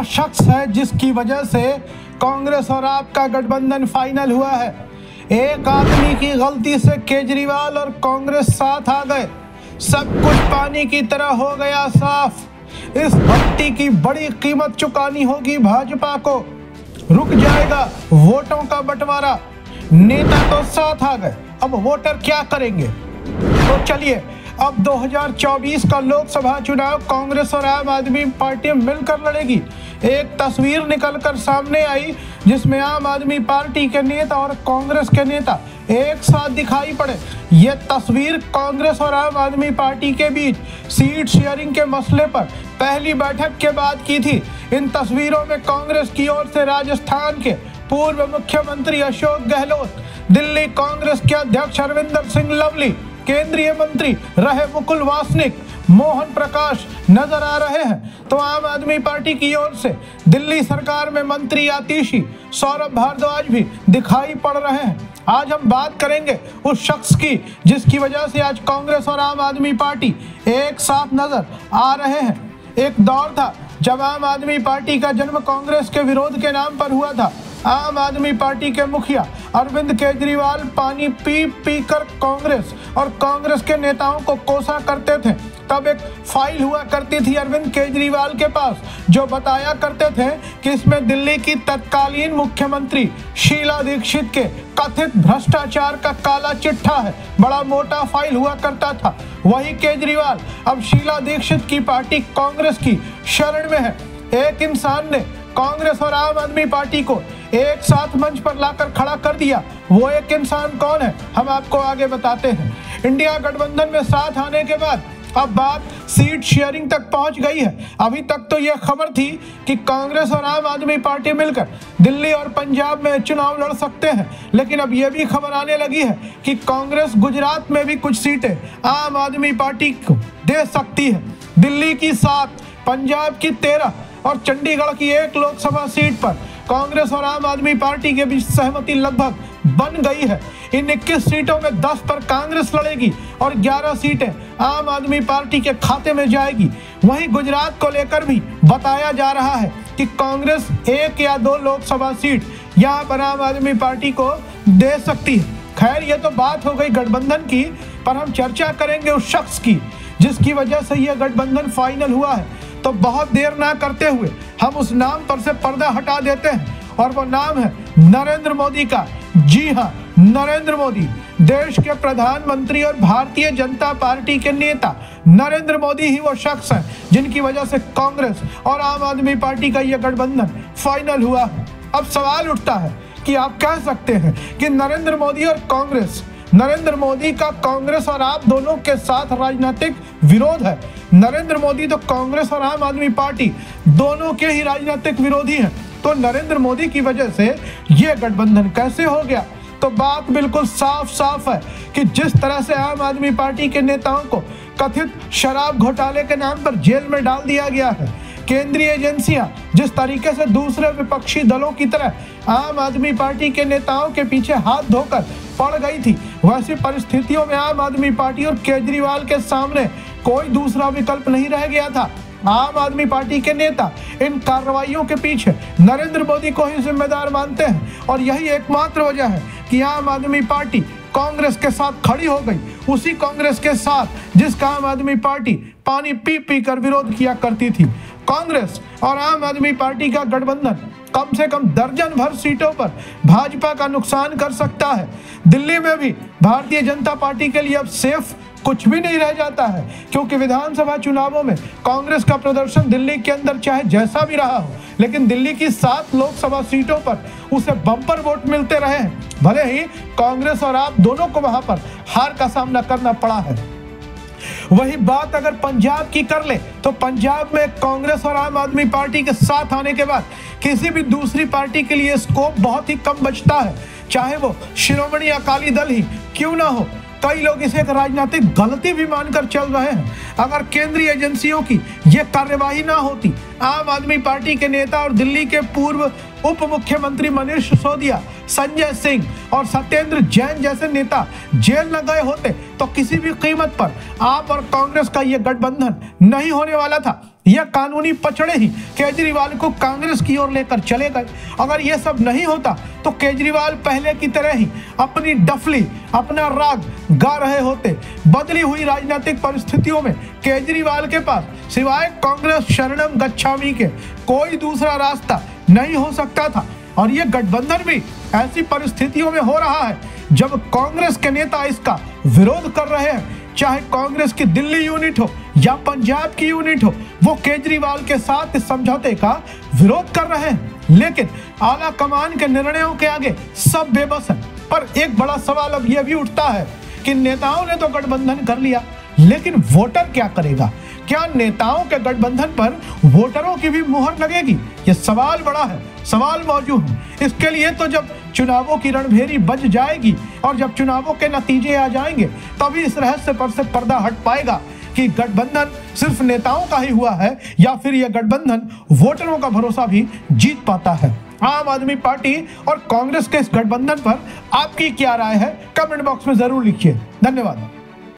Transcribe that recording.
शख्स है जिसकी वजह से कांग्रेस और आप का गठबंधन फाइनल हुआ है। एक आदमी की गलती से केजरीवाल और कांग्रेस साथ आ गए, सब कुछ पानी की तरह हो गया साफ। इस भक्ति की बड़ी कीमत चुकानी होगी भाजपा को। रुक जाएगा वोटों का बंटवारा। नेता तो साथ आ गए, अब वोटर क्या करेंगे? तो चलिए, अब 2024 का लोकसभा चुनाव कांग्रेस और आम आदमी पार्टी मिलकर लड़ेगी। एक तस्वीर निकलकर सामने आई जिसमें आम आदमी पार्टी के नेता और कांग्रेस के नेता एक साथ दिखाई पड़े। यह तस्वीर कांग्रेस और आम आदमी पार्टी के बीच सीट शेयरिंग के मसले पर पहली बैठक के बाद की थी। इन तस्वीरों में कांग्रेस की ओर से राजस्थान के पूर्व मुख्यमंत्री अशोक गहलोत, दिल्ली कांग्रेस के अध्यक्ष अरविंदर सिंह लवली, केंद्रीय मंत्री रहे मुकुल वासनिक, मोहन प्रकाश नजर आ रहे हैं। तो आम आदमी पार्टी की ओर से दिल्ली सरकार में मंत्री आतिशी सौरभ भारद्वाज भी दिखाई पड़ रहे हैं। आज हम बात करेंगे उस शख्स की जिसकी वजह से आज कांग्रेस और आम आदमी पार्टी एक साथ नजर आ रहे हैं। एक दौर था जब आम आदमी पार्टी का जन्म कांग्रेस के विरोध के नाम पर हुआ था। आम आदमी पार्टी के मुखिया अरविंद केजरीवाल पानी पी पी कर कांग्रेस और कांग्रेस के नेताओं को कोसा करते थे। तब एक फाइल हुआ करती थी अरविंद केजरीवाल के पास जो बताया करते थे कि इसमें दिल्ली की तत्कालीन मुख्यमंत्री शीला दीक्षित के कथित भ्रष्टाचार का काला चिट्ठा है। बड़ा मोटा फाइल हुआ करता था। वही केजरीवाल अब शीला दीक्षित की पार्टी कांग्रेस की शरण में है। एक इंसान ने कांग्रेस और आम आदमी पार्टी को एक साथ मंच पर लाकर खड़ा कर दिया। वो एक इंसान कौन है, हम आपको आगे बताते हैं। इंडिया गठबंधन में साथ आने के बाद अब बात सीट शेयरिंग तक पहुंच गई है। अभी तक तो यह खबर थी कि कांग्रेस और आम आदमी पार्टी मिलकर दिल्ली और पंजाब में चुनाव लड़ सकते हैं, लेकिन अब यह भी खबर आने लगी है कि कांग्रेस गुजरात में भी कुछ सीटें आम आदमी पार्टी को दे सकती है। दिल्ली की 7, पंजाब की 13 और चंडीगढ़ की 1 लोकसभा सीट पर कांग्रेस और आम आदमी पार्टी के बीच सहमति लगभग बन गई है। इन 21 सीटों में 10 पर कांग्रेस लड़ेगी और 11 सीटें आम आदमी पार्टी के खाते में जाएगी। वहीं गुजरात को लेकर भी बताया जा रहा है कि कांग्रेस 1 या 2 लोकसभा सीट यहां पर आम आदमी पार्टी को दे सकती है। खैर, ये तो बात हो गई गठबंधन की, पर हम चर्चा करेंगे उस शख्स की जिसकी वजह से यह गठबंधन फाइनल हुआ है। तो बहुत देर ना करते हुए हम उस नाम पर से पर्दा हटा देते हैं और वो नाम है नरेंद्र मोदी का। जी हाँ, नरेंद्र मोदी, देश के प्रधानमंत्री और भारतीय जनता पार्टी के नेता नरेंद्र मोदी ही वो शख्स हैं जिनकी वजह से कांग्रेस और आम आदमी पार्टी का यह गठबंधन फाइनल हुआ है। अब सवाल उठता है कि आप कह सकते हैं कि नरेंद्र मोदी और कांग्रेस, नरेंद्र मोदी का कांग्रेस और आप दोनों के साथ राजनीतिक विरोध है। नरेंद्र मोदी तो कांग्रेस और आम आदमी पार्टी दोनों के ही राजनीतिक विरोधी हैं। तो नरेंद्र मोदी की वजह से यह गठबंधन कैसे हो गया? तो बात बिल्कुल साफ साफ है कि जिस तरह से आम आदमी पार्टी के नेताओं को कथित शराब घोटाले के नाम पर जेल में डाल दिया गया है, केंद्रीय एजेंसियां जिस तरीके से दूसरे विपक्षी दलों की तरह आम आदमी पार्टी के नेताओं के पीछे हाथ धोकर पड़ गई थी, वैसी परिस्थितियों में आम आदमी पार्टी और केजरीवाल के सामने कोई दूसरा विकल्प नहीं रह गया था। आम आदमी पार्टी के नेता इन कार्रवाइयों के पीछे नरेंद्र मोदी को ही जिम्मेदार मानते हैं और यही एकमात्र वजह है कि आम आदमी पार्टी कांग्रेस के साथ खड़ी हो गई, उसी कांग्रेस के साथ जिसका आम आदमी पार्टी पानी पी पी कर विरोध किया करती थी। कांग्रेस और आम आदमी पार्टी का गठबंधन कम से कम दर्जन भर सीटों पर भाजपा का नुकसान कर सकता है। दिल्ली में भी भारतीय जनता पार्टी के लिए अब सेफ कुछ भी नहीं रह जाता है, क्योंकि विधानसभा चुनावों में कांग्रेस का प्रदर्शन दिल्ली के अंदर चाहे जैसा भी रहा हो, लेकिन दिल्ली की 7 लोकसभा सीटों पर उसे बम्पर वोट मिलते रहे हैं। भले ही कांग्रेस और आप दोनों को वहां पर हार का सामना करना पड़ा है। वही बात अगर पंजाब की कर ले तो पंजाब में कांग्रेस और आम आदमी पार्टी के साथ आने के बाद किसी भी दूसरी पार्टी के लिए स्कोप बहुत ही कम बचता है, चाहे वो शिरोमणि अकाली दल ही क्यों ना हो। कई लोग इसे एक राजनीतिक गलती भी मानकर चल रहे हैं। अगर केंद्रीय एजेंसियों की यह कार्यवाही ना होती, आम आदमी पार्टी के नेता और दिल्ली के पूर्व उप मुख्यमंत्री मनीष सिसोदिया, संजय सिंह और सत्येंद्र जैन जैसे नेता जेल न गए होते, तो किसी भी कीमत पर आप और कांग्रेस का यह गठबंधन नहीं होने वाला था। या कानूनी पचड़े ही केजरीवाल को कांग्रेस की ओर लेकर चले गए। अगर ये सब नहीं होता तो केजरीवाल पहले की तरह ही अपनी डफली, अपना राग गा रहे होते। बदली हुई राजनीतिक परिस्थितियों में केजरीवाल के पास सिवाय कांग्रेस शरणम गच्छामी के कोई दूसरा रास्ता नहीं हो सकता था। और ये गठबंधन भी ऐसी परिस्थितियों में हो रहा है जब कांग्रेस के नेता इसका विरोध कर रहे हैं। चाहे कांग्रेस की दिल्ली यूनिट हो या पंजाब की यूनिट हो, वो केजरीवाल के साथ इस समझौते का विरोध कर रहे हैं। लेकिन आला कमान के निर्णयों के आगे सब बेबस है। पर एक बड़ा सवाल अब यह भी उठता है कि नेताओं ने तो गठबंधन कर लिया, लेकिन वोटर क्या करेगा? क्या नेताओं के गठबंधन पर वोटरों की भी मुहर लगेगी? ये सवाल बड़ा है, सवाल मौजूद है। इसके लिए तो जब चुनावों की रणभेरी बज जाएगी और जब चुनावों के नतीजे आ जाएंगे तभी इस रहस्य पर से पर्दा हट पाएगा कि गठबंधन सिर्फ नेताओं का ही हुआ है या फिर यह गठबंधन वोटरों का भरोसा भी जीत पाता है। आम आदमी पार्टी और कांग्रेस के इस गठबंधन पर आपकी क्या राय है? कमेंट बॉक्स में जरूर लिखिए। धन्यवाद।